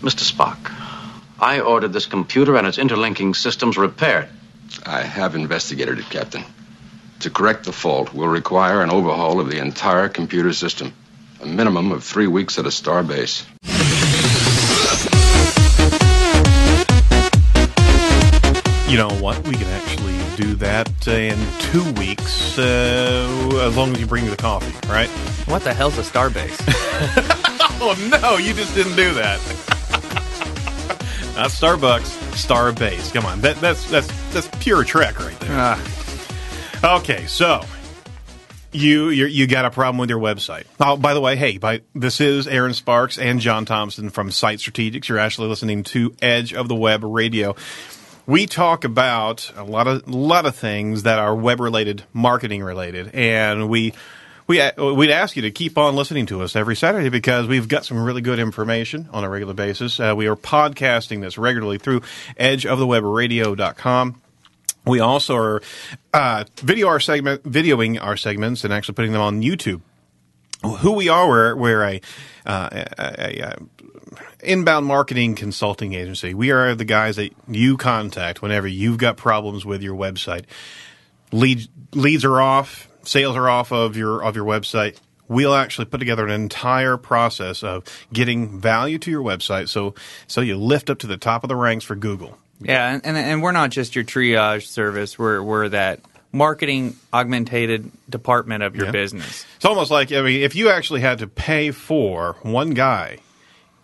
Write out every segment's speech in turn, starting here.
Mr. Spock, I ordered this computer and its interlinking systems repaired. I have investigated it, Captain. To correct the fault will require an overhaul of the entire computer system. A minimum of 3 weeks at a star base. You know what? We can actually do that in 2 weeks, as long as you bring me the coffee, right? What the hell's a starbase? Oh, no, you just didn't do that. Not Starbucks, Starbase. Come on, that's pure Trek right there. Okay, so you got a problem with your website. Oh, by the way, hey, this is Aaron Sparks and John Thompson from Site Strategics. You're actually listening to Edge of the Web Radio. We talk about a lot of things that are web-related, marketing-related, and we'd ask you to keep on listening to us every Saturday because we've got some really good information on a regular basis. We are podcasting this regularly through edgeofthewebradio.com. We also are videoing our segments and actually putting them on YouTube. Who we are, we're a inbound marketing consulting agency. We are the guys that you contact whenever you've got problems with your website. Leads are off, sales are off of your website. We'll actually put together an entire process of getting value to your website so you lift up to the top of the ranks for Google. Yeah, and we're not just your triage service. We're that marketing augmented department of your business. It's almost like, I mean, if you actually had to pay for one guy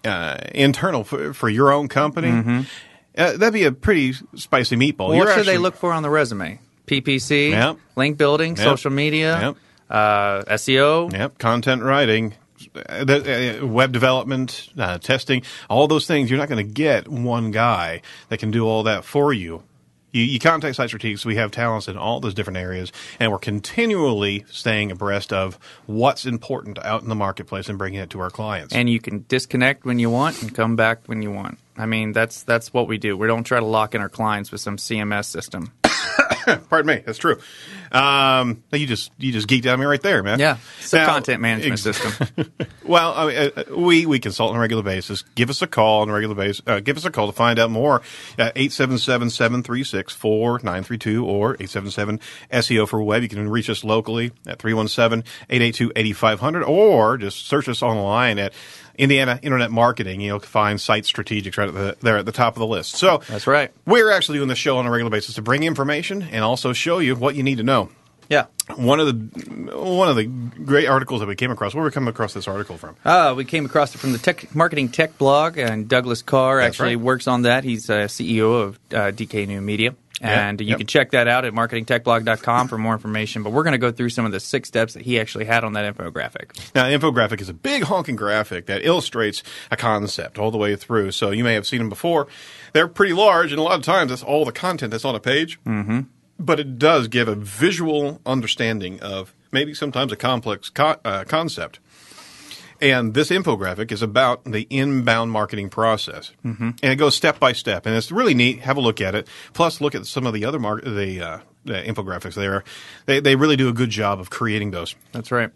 internal for your own company, that'd be a pretty spicy meatball. Well, what should they look for on the resume? PPC, link building, social media, SEO, content writing, web development, testing, all those things. You're not going to get one guy that can do all that for you. You contact Site Strategics. We have talents in all those different areas, and we're continually staying abreast of what's important out in the marketplace and bringing it to our clients. And you can disconnect when you want and come back when you want. I mean, that's what we do. We don't try to lock in our clients with some CMS system. Pardon me, that's true. You just geeked on me right there, man. Yeah, it's a content management system. Well, I mean, we consult on a regular basis. Give us a call on a regular basis. Give us a call to find out more. 877-736-4932 or 877-SEO for Web. You can reach us locally at 317-882-8500 or just search us online at Indiana Internet Marketing. You'll find Site Strategics right there at the top of the list. So that's right. We're actually doing this show on a regular basis to bring information and also show you what you need to know. Yeah. One of the great articles that we came across. Where did we come across this article from? We came across it from the Marketing Tech blog, and Douglas Carr works on that. He's CEO of DK New Media. And you can check that out at marketingtechblog.com for more information. But we're going to go through some of the 6 steps that he actually had on that infographic. Now, the infographic is a big honking graphic that illustrates a concept all the way through. So you may have seen them before. They're pretty large, and a lot of times that's all the content that's on a page. Mm-hmm. But it does give a visual understanding of maybe sometimes a complex concept. And this infographic is about the inbound marketing process. Mm-hmm. And it goes step by step. And it's really neat. Have a look at it. Plus, look at some of the other the infographics there. They really do a good job of creating those. That's right.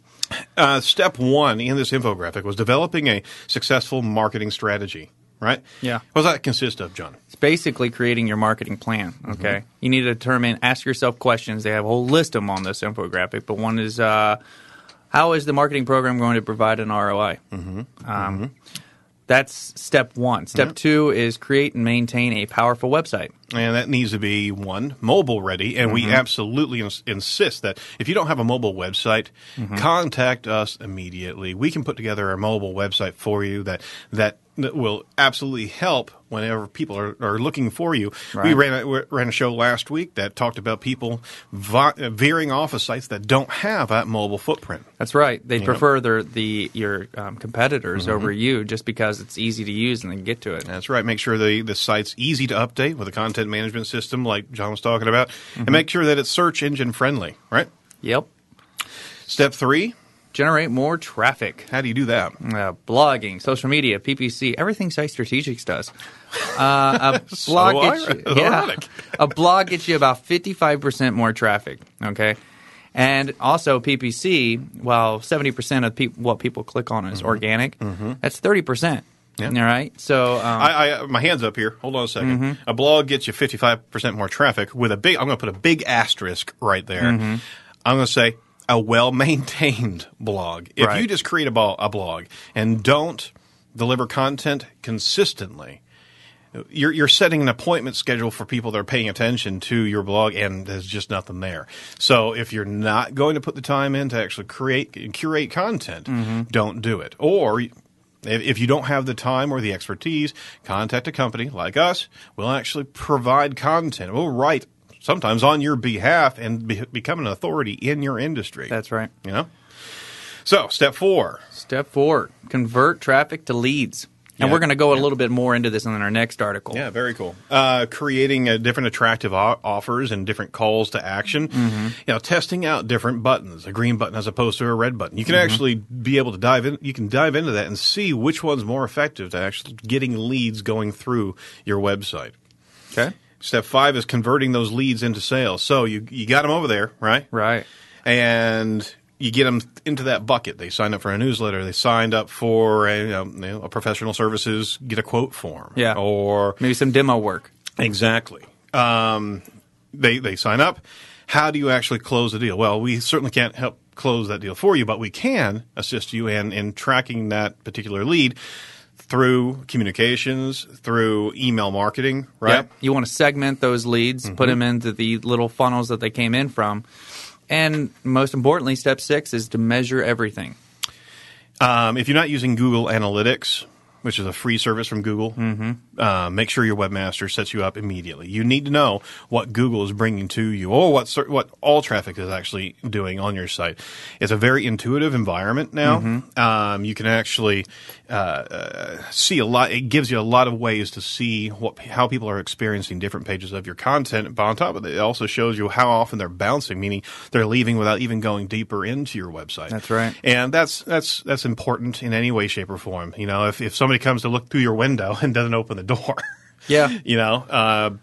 Step 1 in this infographic was developing a successful marketing strategy. Right? Yeah. What does that consist of, John? It's basically creating your marketing plan, okay? Mm-hmm. You need to determine, ask yourself questions. They have a whole list of them on this infographic, but one is, how is the marketing program going to provide an ROI? Mm-hmm. That's step 1. Step 2 is create and maintain a powerful website. And that needs to be, 1, mobile ready. And we absolutely insist that if you don't have a mobile website, contact us immediately. We can put together a mobile website for you that will absolutely help whenever people are looking for you. Right. We ran a show last week that talked about people veering off of sites that don't have that mobile footprint. That's right. They prefer your competitors over you just because it's easy to use and they can get to it. That's right. Make sure the site's easy to update with a content management system like John was talking about, and make sure that it's search engine friendly, right? Yep. Step 3. Generate more traffic. How do you do that? Blogging, social media, PPC, everything Site Strategics does. A blog gets you about 55% more traffic, okay? And also PPC, while 70% of what people click on is organic, that's 30%. All right. So my hand's up here. Hold on a second. A blog gets you 55% more traffic with I'm going to put a big asterisk right there. I'm going to say a well-maintained blog. If you just create a blog and don't deliver content consistently, you're setting an appointment schedule for people that are paying attention to your blog, and there's just nothing there. So if you're not going to put the time in to actually create and curate content, don't do it. Or if you don't have the time or the expertise, contact a company like us. We'll actually provide content. We'll write sometimes on your behalf and become an authority in your industry. That's right. You know? So, step 4. Step 4, convert traffic to leads. And we're going to go a little bit more into this in our next article. Yeah, very cool. Creating different attractive offers and different calls to action. Testing out different buttons, a green button as opposed to a red button. You can actually be able to dive in. You can dive into that and see which one's more effective to actually getting leads going through your website. Okay. Step 5 is converting those leads into sales. So you got them over there, right? Right. And you get them into that bucket. They signed up for a newsletter. They signed up for a professional services, get a quote form. Yeah. Or maybe some demo work. Exactly. They sign up. How do you actually close the deal? Well, we certainly can't help close that deal for you, but we can assist you in tracking that particular lead through communications, through email marketing, right? Yep. You want to segment those leads, put them into the little funnels that they came in from. And most importantly, step 6 is to measure everything. If you're not using Google Analytics, which is a free service from Google, make sure your webmaster sets you up immediately. You need to know what Google is bringing to you, or what all traffic is actually doing on your site. It's a very intuitive environment now. You can actually see a lot. It gives you a lot of ways to see how people are experiencing different pages of your content. But on top of it, it also shows you how often they're bouncing, meaning they're leaving without even going deeper into your website. That's right. And that's important in any way, shape, or form. If somebody comes to look through your window and doesn't open the door, then your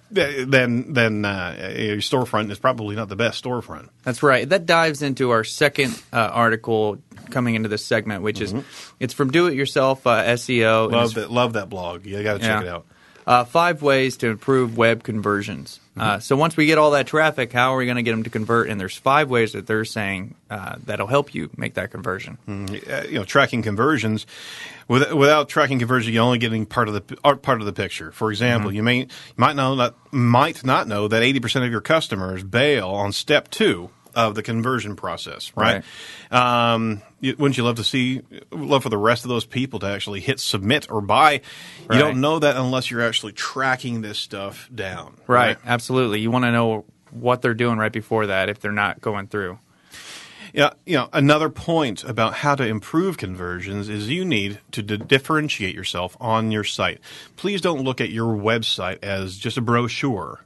storefront is probably not the best storefront. That's right. That dives into our second article coming into this segment, which is it's from Do-It-Yourself SEO. Love that blog. You got to check it out. 5 ways to improve web conversions. So once we get all that traffic, how are we going to get them to convert? And there's 5 ways that they're saying that'll help you make that conversion. Tracking conversions. Without tracking conversion, you're only getting part of the picture. For example, you might not know that 80% of your customers bail on step 2 of the conversion process, right? Wouldn't you love for the rest of those people to actually hit submit or buy? You don't know that unless you're actually tracking this stuff down. Right. Absolutely. You want to know what they're doing right before that if they're not going through. Yeah, another point about how to improve conversions is you need to differentiate yourself on your site. Please don't look at your website as just a brochure.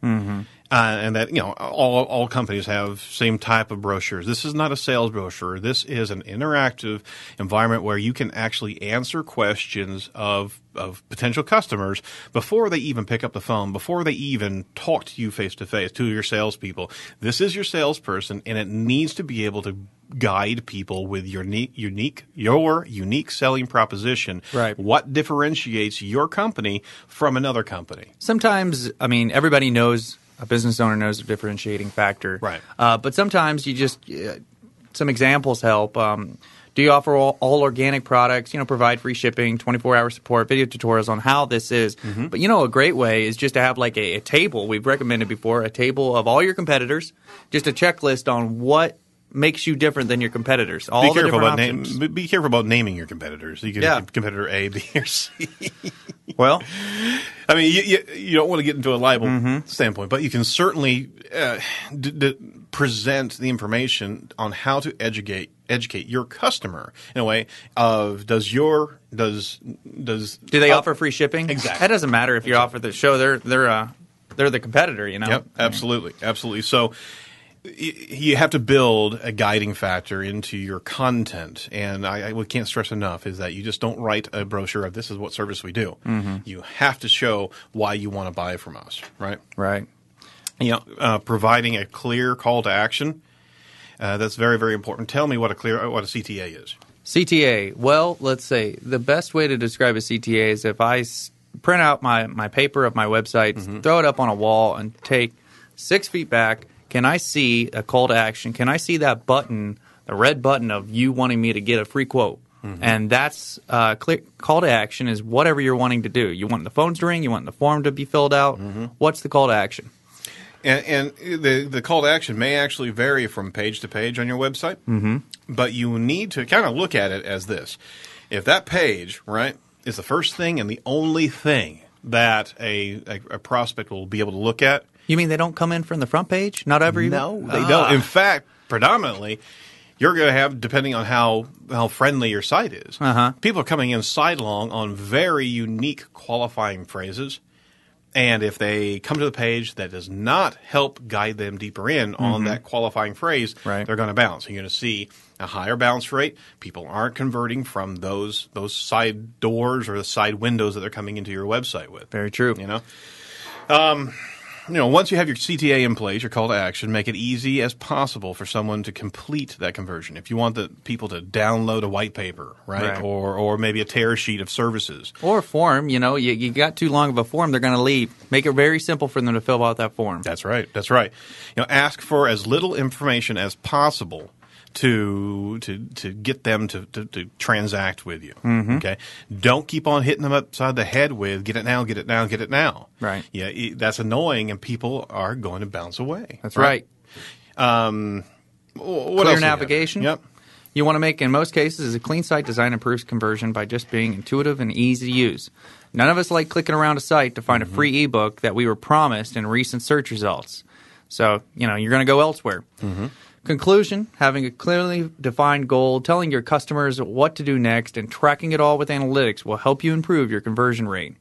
And that, all companies have same type of brochures. This is not a sales brochure. This is an interactive environment where you can actually answer questions of potential customers before they even pick up the phone, before they even talk to you face to face, to your salespeople. This is your salesperson, and it needs to be able to guide people with your unique selling proposition. Right. What differentiates your company from another company? Sometimes, everybody knows, a business owner knows the differentiating factor. Right. But sometimes you just some examples help. Do you offer all organic products? Provide free shipping, 24-hour support, video tutorials on how this is. But a great way is just to have like a table. We've recommended before a table of all your competitors, just a checklist on what makes you different than your competitors. Be careful about naming your competitors. You can have competitor A, B, or C. Well, you don't want to get into a libel standpoint, but you can certainly present the information on how to educate your customer in a way of do they offer free shipping? Exactly. That doesn't matter if you offer the show. They're the competitor. Yep. Absolutely. So you have to build a guiding factor into your content, and I can't stress enough is that you just don't write a brochure of this is what service we do. You have to show why you want to buy from us, right? Right. Providing a clear call to action, that's very, very important. Tell me what a CTA is. CTA. Well, let's say the best way to describe a CTA is if I print out my paper of my website, throw it up on a wall, and take 6 feet back. Can I see a call to action? Can I see that button, the red button of you wanting me to get a free quote? And that's call to action is whatever you're wanting to do. You want the phones to ring. You want the form to be filled out. What's the call to action? And the call to action may actually vary from page to page on your website, but you need to kind of look at it as this. If that page, right, is the first thing and the only thing that a prospect will be able to look at. You mean they don't come in from the front page? Not every. No, they don't. In fact, predominantly, you're going to have, depending on how friendly your site is, people are coming in sidelong on very unique qualifying phrases. And if they come to the page that does not help guide them deeper in on that qualifying phrase, they're going to bounce. You're going to see a higher bounce rate. People aren't converting from those side doors or the side windows that they're coming into your website with. Very true. Once you have your CTA in place, your call to action, make it easy as possible for someone to complete that conversion. If you want the people to download a white paper, right? Or maybe a tear sheet of services. Or a form, you got too long of a form, they're going to leave. Make it very simple for them to fill out that form. That's right. Ask for as little information as possible to get them to transact with you. Okay, don't keep on hitting them upside the head with "get it now, get it now, get it now." Right. Yeah, that's annoying, and people are going to bounce away. That's right. What Clear else navigation. Yep. You want to make, in most cases, a clean site design improves conversion by just being intuitive and easy to use. None of us like clicking around a site to find a free ebook that we were promised in recent search results. So, you're going to go elsewhere. Conclusion, having a clearly defined goal, telling your customers what to do next, and tracking it all with analytics will help you improve your conversion rate.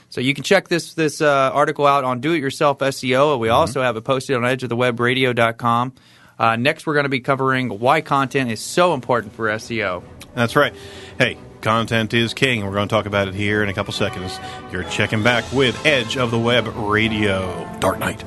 So you can check this article out on Do-It-Yourself SEO. We also have it posted on edgeofthewebradio.com. Next, we're going to be covering why content is so important for SEO. That's right. Hey, content is king. We're going to talk about it here in a couple seconds. You're checking back with Edge of the Web Radio. Dark Knight.